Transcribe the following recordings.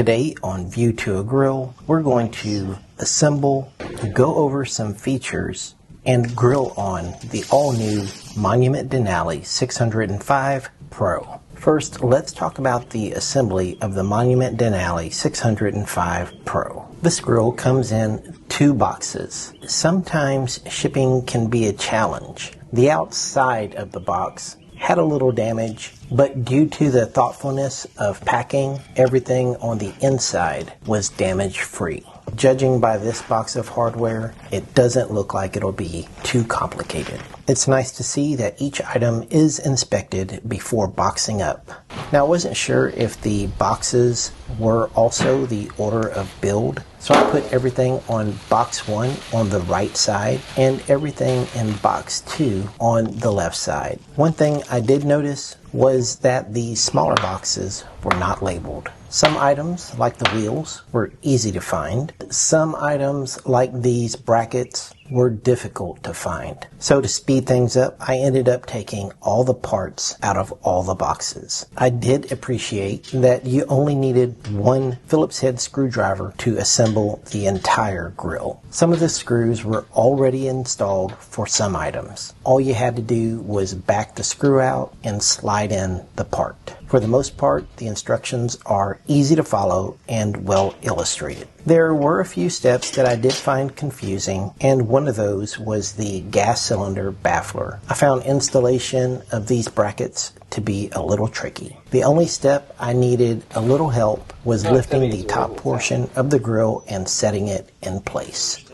Today on View to a Grill, we're going to assemble, go over some features, and grill on the all-new Monument Denali 605 Pro. First, let's talk about the assembly of the Monument Denali 605 Pro. This grill comes in 2 boxes. Sometimes shipping can be a challenge. The outside of the box had a little damage, but due to the thoughtfulness of packing, everything on the inside was damage-free. Judging by this box of hardware, it doesn't look like it'll be too complicated. It's nice to see that each item is inspected before boxing up. Now, I wasn't sure if the boxes were also the order of build, so I put everything on box 1 on the right side and everything in box 2 on the left side. One thing I did notice was that the smaller boxes were not labeled. Some items, like the wheels, were easy to find. Some items, like these brackets, were difficult to find. So to speed things up, I ended up taking all the parts out of all the boxes. I did appreciate that you only needed one Phillips head screwdriver to assemble the entire grill. Some of the screws were already installed for some items. All you had to do was back the screw out and slide in the part. For the most part, the instructions are easy to follow and well illustrated. There were a few steps that I did find confusing, and one of those was the gas cylinder baffler. I found installation of these brackets to be a little tricky. The only step I needed a little help was lifting the top portion of the grill and setting it in place.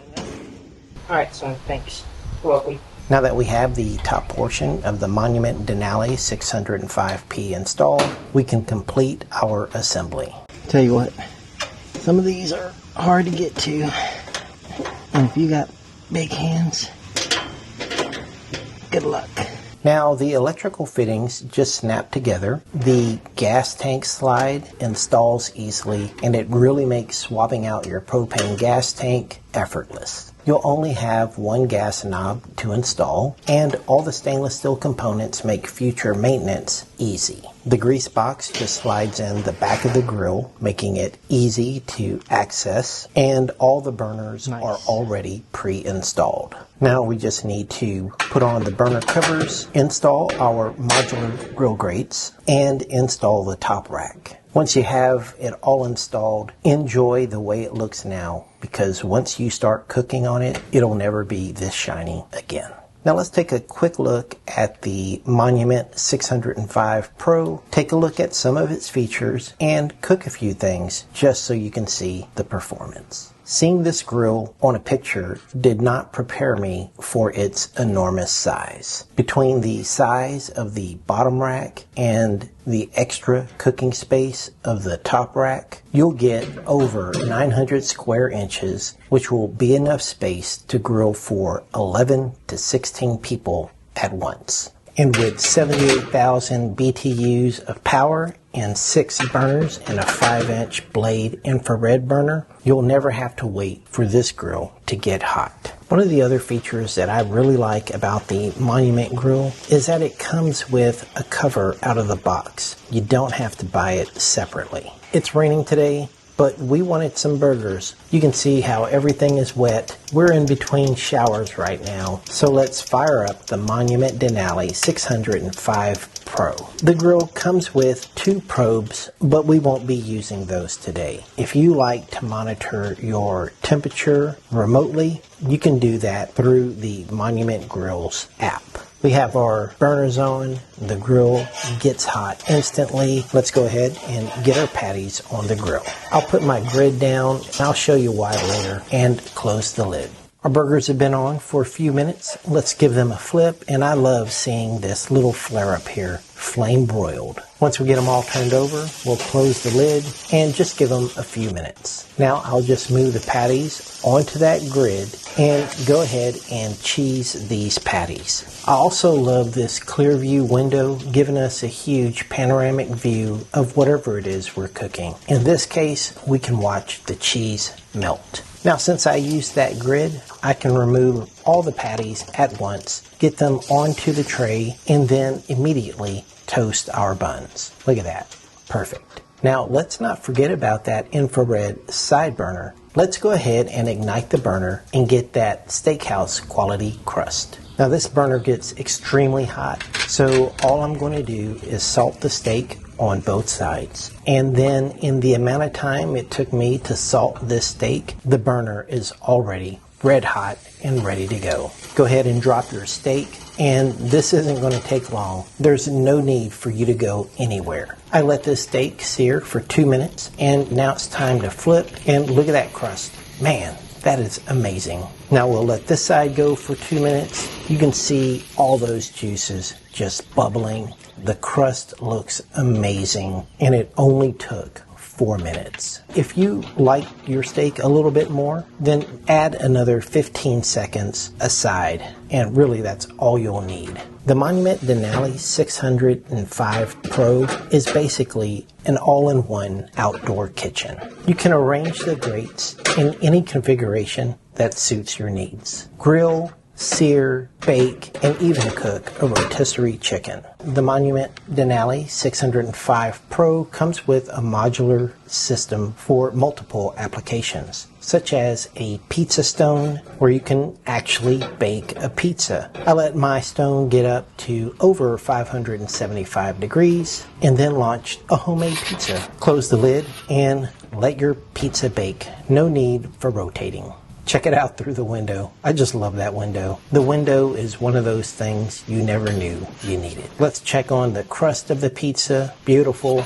Alright, son, thanks. You're welcome. Now that we have the top portion of the Monument Denali 605P installed, we can complete our assembly. Tell you what, some of these are hard to get to, and if you got big hands, good luck. Now the electrical fittings just snap together. The gas tank slide installs easily, and it really makes swapping out your propane gas tank effortless. You'll only have one gas knob to install, and all the stainless steel components make future maintenance easy. The grease box just slides in the back of the grill, making it easy to access, and all the burners are already pre-installed. Now we just need to put on the burner covers, install our modular grill grates, and install the top rack. Once you have it all installed, enjoy the way it looks now, because once you start cooking on it, it'll never be this shiny again. Now let's take a quick look at the Monument 605 Pro, take a look at some of its features, and cook a few things just so you can see the performance. Seeing this grill on a picture did not prepare me for its enormous size. Between the size of the bottom rack and the extra cooking space of the top rack, you'll get over 900 square inches, which will be enough space to grill for 11 to 16 people at once. And with 78,000 BTUs of power and 6 burners and a 5-inch blade infrared burner, you'll never have to wait for this grill to get hot. One of the other features that I really like about the Monument grill is that it comes with a cover out of the box. You don't have to buy it separately. It's raining today, but we wanted some burgers. You can see how everything is wet. We're in between showers right now, so let's fire up the Monument Denali 605 Pro. The grill comes with 2 probes, but we won't be using those today. If you like to monitor your temperature remotely, you can do that through the Monument Grill's app. We have our burners on. The grill gets hot instantly. Let's go ahead and get our patties on the grill. I'll put my grid down, and I'll show you why later, and close the lid. Our burgers have been on for a few minutes. Let's give them a flip, and I love seeing this little flare up here, flame broiled. Once we get them all turned over, we'll close the lid and just give them a few minutes. Now I'll just move the patties onto that grid and go ahead and cheese these patties. I also love this clear view window, giving us a huge panoramic view of whatever it is we're cooking. In this case, we can watch the cheese melt. Now, since I used that grid, I can remove all the patties at once, get them onto the tray, and then immediately toast our buns. Look at that. Perfect. Now let's not forget about that infrared side burner. Let's go ahead and ignite the burner and get that steakhouse quality crust. Now this burner gets extremely hot, so all I'm going to do is salt the steak on both sides. And then in the amount of time it took me to salt this steak, the burner is already red hot and ready to go. Go ahead and drop your steak, and this isn't going to take long. There's no need for you to go anywhere. I let this steak sear for 2 minutes, and now it's time to flip, and look at that crust. Man, that is amazing. Now we'll let this side go for 2 minutes. You can see all those juices just bubbling. The crust looks amazing, and it only took 4 minutes. If you like your steak a little bit more, then add another 15 seconds aside, and really that's all you'll need. The Monument Denali 605 Pro is basically an all-in-one outdoor kitchen. You can arrange the grates in any configuration that suits your needs. Grill, sear, bake, and even cook a rotisserie chicken. The Monument Denali 605 Pro comes with a modular system for multiple applications, such as a pizza stone where you can actually bake a pizza. I let my stone get up to over 575 degrees and then launched a homemade pizza. Close the lid and let your pizza bake. No need for rotating. Check it out through the window. I just love that window. The window is one of those things you never knew you needed. Let's check on the crust of the pizza. Beautiful.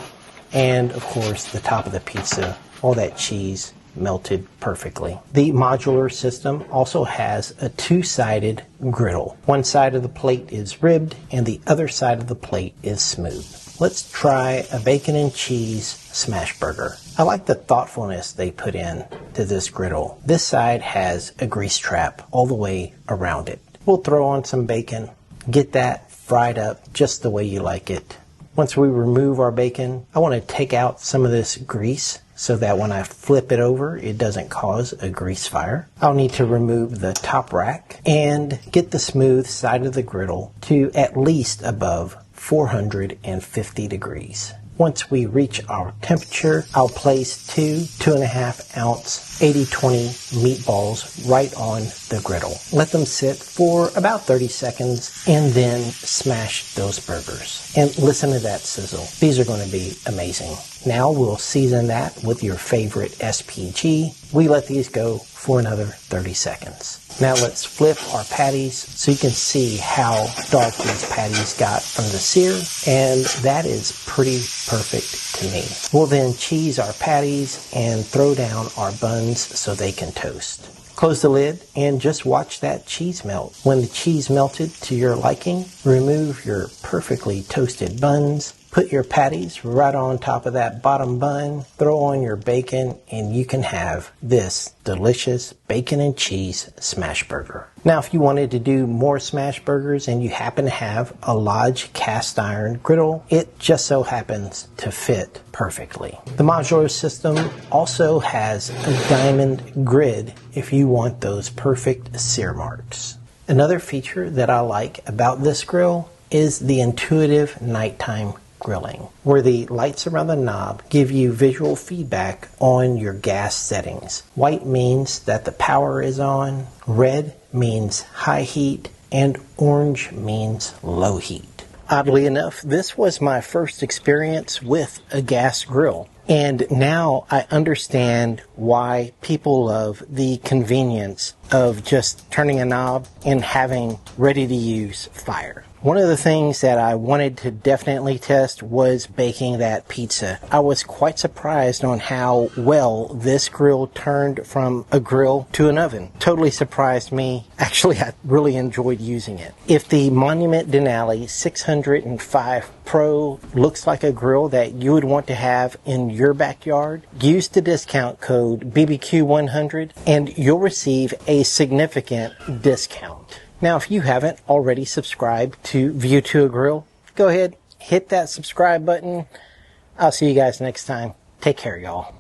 And of course, the top of the pizza. All that cheese melted perfectly. The modular system also has a two-sided griddle. One side of the plate is ribbed and the other side of the plate is smooth. Let's try a bacon and cheese smash burger. I like the thoughtfulness they put in to this griddle. This side has a grease trap all the way around it. We'll throw on some bacon, get that fried up just the way you like it. Once we remove our bacon, I want to take out some of this grease so that when I flip it over, it doesn't cause a grease fire. I'll need to remove the top rack and get the smooth side of the griddle to at least above 450 degrees. Once we reach our temperature, I'll place 2.5 ounce 80/20 meatballs right on the griddle. Let them sit for about 30 seconds and then smash those burgers. And listen to that sizzle. These are going to be amazing. Now we'll season that with your favorite SPG. We let these go for another 30 seconds. Now let's flip our patties so you can see how dark these patties got from the sear, and that is pretty perfect to me. We'll then cheese our patties and throw down our buns so they can toast. Close the lid and just watch that cheese melt. When the cheese melted to your liking, remove your perfectly toasted buns. Put your patties right on top of that bottom bun, throw on your bacon, and you can have this delicious bacon and cheese smash burger. Now, if you wanted to do more smash burgers and you happen to have a Lodge cast iron griddle, it just so happens to fit perfectly. The modular system also has a diamond grid if you want those perfect sear marks. Another feature that I like about this grill is the intuitive nighttime grilling, where the lights around the knob give you visual feedback on your gas settings. White means that the power is on, red means high heat, and orange means low heat. Oddly enough, this was my first experience with a gas grill. And now I understand why people love the convenience of just turning a knob and having ready-to-use fire. One of the things that I wanted to definitely test was baking that pizza. I was quite surprised on how well this grill turned from a grill to an oven. Totally surprised me. Actually, I really enjoyed using it. If the Monument Denali 605 Pro looks like a grill that you would want to have in your backyard, use the discount code BBQ100 and you'll receive a significant discount. Now, if you haven't already subscribed to View to a Grill, go ahead, hit that subscribe button. I'll see you guys next time. Take care, y'all.